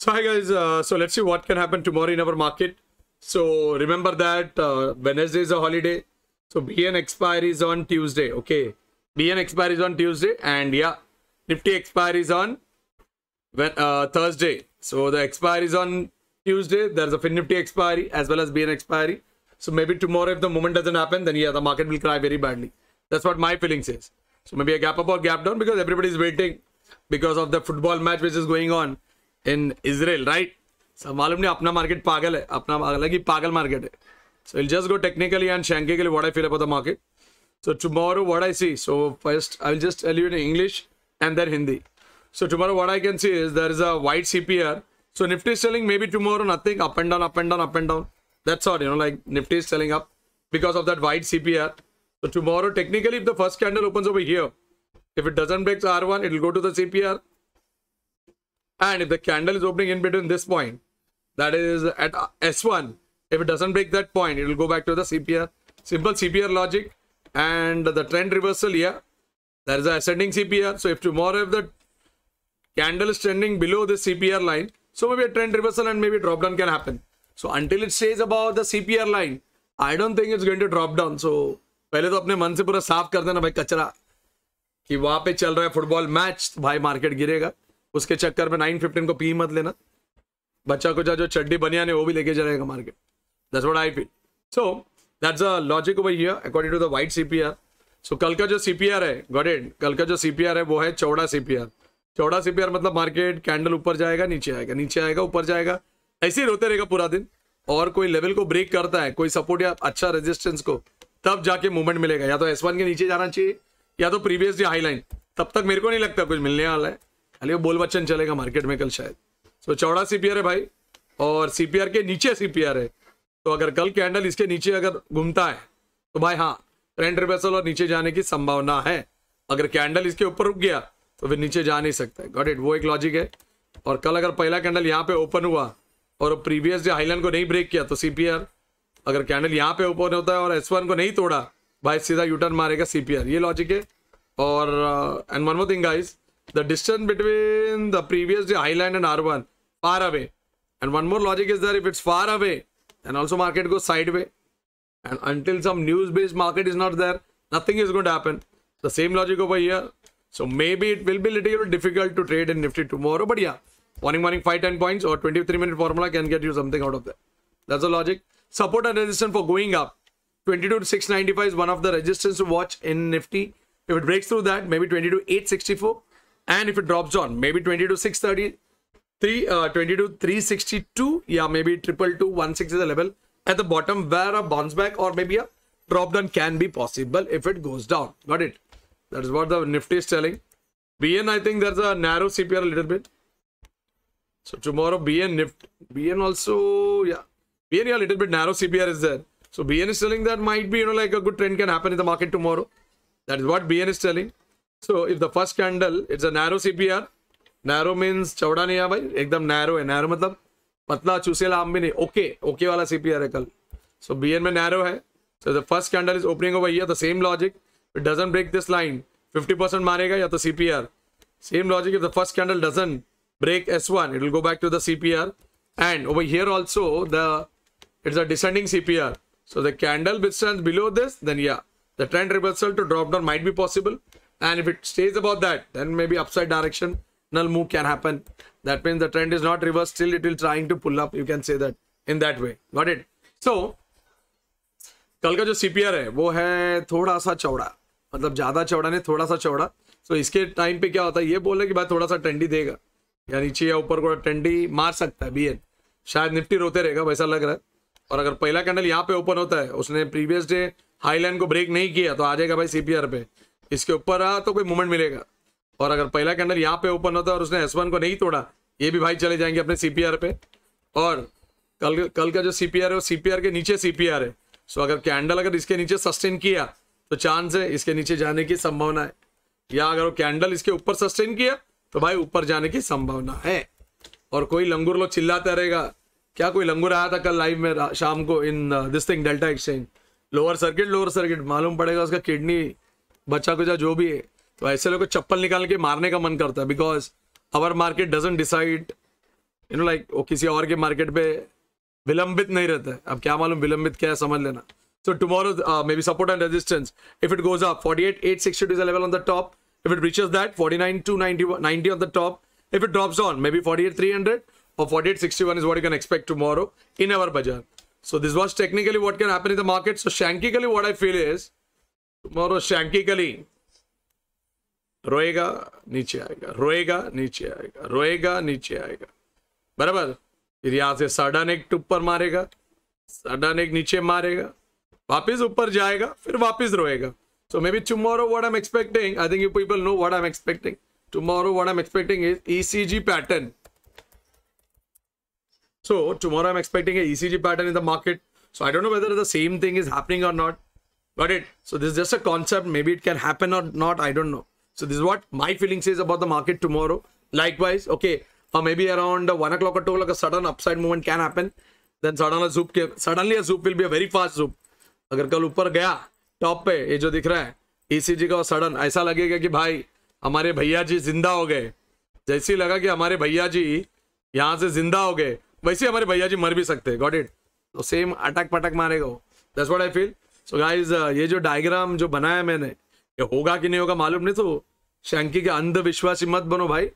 So hi guys, so let's see what can happen tomorrow in our market. So remember that Wednesday is a holiday. So BN expiry is on Tuesday. Okay, BN expiry is on Tuesday, and yeah, Nifty expiry is on Thursday. So the expiry is on Tuesday. There's a Fin Nifty expiry as well as BN expiry. So maybe tomorrow, if the moment doesn't happen, then yeah, the market will cry very badly. That's what my feeling says. So maybe a gap up or gap down because everybody is waiting because of the football match which is going on in Israel, right? So मालूम नहीं अपना market पागल है, अपना अलग ही पागल market है. So we'll just go technically and shankically what I feel about the market. So tomorrow what I see. So first I will just tell you in English and then Hindi. So tomorrow what I can see is there is a white CPR. So Nifty is selling maybe tomorrow nothing, up and down, up and down, up and down. That's all, like Nifty is selling up because of that white CPR. So tomorrow technically if the first candle opens over here, if it doesn't break R1, it will go to the CPR. And if the candle is opening in between this point, that is at S1, if it doesn't break that point, it will go back to the CPR. Simple CPR logic. And the trend reversal here, there is a ascending CPR. So if tomorrow if the candle is trending below the CPR line, so maybe a trend reversal and maybe drop down can happen. So until it stays above the CPR line, I don't think it's going to drop down. So पहले तो अपने मन से पूरा साफ कर देना भाई कचरा कि वहां पे चल रहा है फुटबॉल मैच, तो भाई मार्केट गिरेगा. उसके चक्कर में 9:15 को पी मत लेना. बच्चा कुछ जो चड्डी बनियान है वो भी लेके जाएगा market. That's what I feel. So that's a logic over here according to the white CPR. So कल का जो सीपीआर है, गॉट इट, कल का जो सीपीआर है वो है चौड़ा सीपीआर. चौड़ा सीपीआर मतलब मार्केट कैंडल ऊपर जाएगा, नीचे आएगा, नीचे आएगा, ऊपर जाएगा, ऐसे ही रोते रहेगा पूरा दिन. और कोई लेवल को ब्रेक करता है, कोई सपोर्ट या अच्छा रेजिस्टेंस को, तब जाके मूवमेंट मिलेगा. या तो S1 के नीचे जाना चाहिए या तो प्रीवियस डे हाई लाइन. तब तक मेरे को नहीं लगता कुछ मिलने वाला है. खाली वो बोल बच्चन चलेगा मार्केट में कल शायद. सो चौड़ा सीपीआर है भाई और सीपीआर के नीचे सीपीआर है. तो अगर कल कैंडल इसके नीचे अगर घूमता है तो भाई हाँ, ट्रेंड रिवर्सल और नीचे जाने की संभावना है. अगर कैंडल इसके ऊपर रुक गया तो फिर नीचे जा नहीं सकता है. गॉट इट, वो एक लॉजिक है. और कल अगर पहला कैंडल यहाँ पे ओपन हुआ और प्रीवियस डे हाईलाइन को नहीं ब्रेक किया तो सीपीआर, अगर कैंडल यहाँ पे ओपन होता है और S1 को नहीं तोड़ा, भाई सीधा यूटर्न मारेगा सीपीआर. ये लॉजिक है. और and one more thing guys, the distance between the previous day high line and R1 far away, and one more logic is there, if it's far away then also market goes sideways, and until some news based market is not there, nothing is going to happen. The same logic over here. So maybe it will be little bit difficult to trade in Nifty tomorrow, but yeah, morning 5-10 points or 23-minute formula can get you something out of that. That's the logic. Support and resistance for going up, 22,695 is one of the resistance to watch in Nifty. If it breaks through that, maybe 22,864. And if it drops down, maybe 22,633, 22,362, yeah, maybe 22,216 is the level at the bottom where a bounce back or maybe a drop down can be possible if it goes down. Got it? That is what the Nifty is telling. BN, I think there's a narrow CPR a little bit. So tomorrow BN, Nifty, BN also, yeah, BN, yeah, a little bit narrow CPR is there. So BN is telling that might be, like a good trend can happen in the market tomorrow. That is what BN is telling. So if the first candle, it's a narrow CPR. Narrow means चौड़ा नहीं है भाई, एकदम narrow है. Narrow मतलब पतला चूसेला आम भी नहीं. Okay वाला CPR है कल. So BN में narrow है. So the first candle is opening over here. The same logic. If it doesn't break this line, 50% मारेगा या तो CPR. Same logic. If the first candle doesn't break S1, it will go back to the CPR. And over here also it's a descending CPR. So the candle withstands below this, then yeah, the trend reversal to drop down might be possible. And if it stays above that, then maybe upside direction null move can happen. That means the trend is not reversed, still it will trying to pull up. You can say that in that way. Got it? So कल का जो CPR है वो है थोड़ा सा चौड़ा, मतलब ज्यादा चौड़ा नहीं, थोड़ा सा चौड़ा. So इसके टाइम पे क्या होता है, ये बोले कि भाई थोड़ा सा ट्रेंडी देगा या नीचे या ऊपर को ट्रेंडी मार सकता है BN. शायद निफ्टी रोते रहेगा वैसा लग रहा है. और अगर पहला कैंडल यहाँ पे ओपन होता है, उसने प्रीवियस डे हाई लाइन को ब्रेक नहीं किया तो आ जाएगा भाई CPR पे. इसके ऊपर आ तो कोई मूवमेंट मिलेगा. और अगर पहला कैंडल यहाँ पे ओपन होता है और उसने S1 को नहीं तोड़ा, ये भी भाई चले जाएंगे अपने CPR पे. और कल का जो CPR है वो CPR के नीचे CPR है. सो अगर कैंडल अगर इसके नीचे सस्टेन किया तो चांस है इसके नीचे जाने की संभावना है. या अगर वो कैंडल इसके ऊपर सस्टेन किया तो भाई ऊपर जाने की संभावना है. और कोई लंगूर लोग चिल्लाता रहेगा. क्या कोई लंगूर आया था कल लाइव में शाम को in this thing delta exchange, lower circuit मालूम पड़ेगा उसका किडनी बच्चा कुछ जो भी है. तो ऐसे लोग को चप्पल निकाल के मारने का मन करता है. Because our market doesn't decide you know like वो किसी और के मार्केट पे विलंबित नहीं रहता है. अब क्या मालूम विलंबित क्या है, समझ लेना. So tomorrow maybe support and resistance. If it goes up, 48,862 is a level on the top. If it reaches that, 49,290 on the top. If it drops on, maybe 48,300 or 48,61 is what you can expect tomorrow in our bazaar. So this was technically what can happen in the market. So shankically what I feel is tomorrow shankically रोएगा नीचे आएगा, रोएगा नीचे आएगा, रोएगा नीचे आएगा, बराबर. फिर यहां से सडन एक ऊपर मारेगा, सडन एक नीचे मारेगा, वापिस ऊपर जाएगा, फिर वापिस रोएगा. So maybe tomorrow what I'm expecting, I think you people know what I'm expecting. Tomorrow what I'm expecting is ECG pattern. So tomorrow I'm expecting a ECG pattern in the market. So I don't know whether the same thing is happening or not. Got it? So this is just a concept. Maybe it can happen or not. I don't know. So this is what my feeling says about the market tomorrow. Likewise, okay, maybe around 1 o'clock or 2 o'clock, a sudden upside movement can happen. Then suddenly a zoop will be a very fast zoop. अगर कल ऊपर गया top पे, ये जो दिख रहा है ECG का सडन, ऐसा लगेगा कि भाई हमारे भैया जी जिंदा हो गए. जैसे लगा कि हमारे भैया जी यहाँ से जिंदा हो गए, वैसे हमारे भैया जी मर भी सकते हैं. Got it? तो सेम अटक पटक मारेगा वो. That's what I feel. So guys ये जो डायग्राम जो बनाया मैंने, ये होगा कि नहीं होगा मालूम नहीं. तो शैंकी के अंधविश्वासी मत बनो भाई.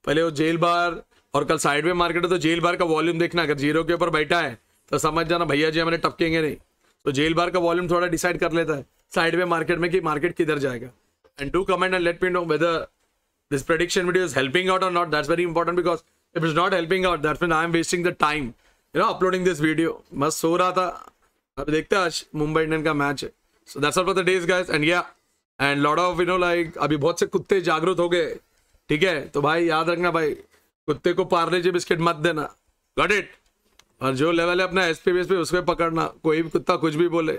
पहले वो जेल बार और कल साइड में मार्केट है तो जेल बार का वॉल्यूम देखना. अगर जीरो के ऊपर बैठा है तो समझ जाना भैया जी हमारे टपकेंगे नहीं. तो जेल बार का वॉल्यूम थोड़ा डिसाइड कर लेता है साइड में मार्केट में कि मार्केट किधर जाएगा. And do comment and let me know whether this prediction video is helping out or not. That's very important because if is not helping out that's mean I am wasting the time you know uploading this video. मस्त सो रहा था, अब देखते हैं आज Mumbai Indian का match है. So that's all for the days guys. And yeah and lot of you know like अभी बहुत से कुत्ते जागरूक हो गए. ठीक है, तो भाई याद रखना भाई, कुत्ते को पार्ले जी बिस्किट मत देना. Got it? और जो लेवल है अपना एसपी बेस पे उसको पकड़ना. कोई भी कुत्ता कुछ भी बोले,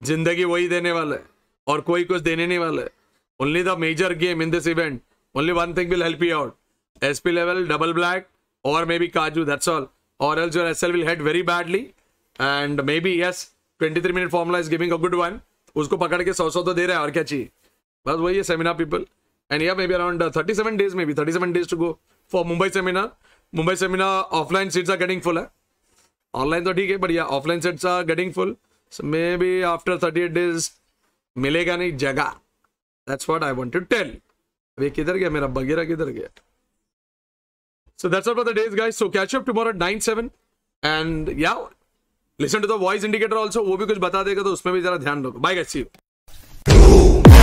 जिंदगी वही देने वाला है और कोई कुछ देने नहीं वाला है. Only the major game in this event, only one thing will help you out. SP level, double black or maybe kaju, that's all. Or else your SL will head very badly. And maybe yes 23 minute formula is giving a good one. उसको पकड़ के 100 तो दे रहा है और क्या चाहिए. बस वही है seminar people. And yeah maybe around 37 days, maybe 37 days to go for Mumbai seminar. Mumbai seminar offline seats are getting full है. ऑनलाइन तो ठीक है but yeah offline seats are getting full. So maybe after 38 days मिलेगा नहीं जगह. That's what I want to tell. अभी किधर गया मेरा बगीरा, किधर गया? So that's all for the days guys. So catch up tomorrow at 9-7 and yeah listen to the voice indicator also. वो भी कुछ बता देगा तो उसमें भी जरा ध्यान रखो. Bye guys, see you.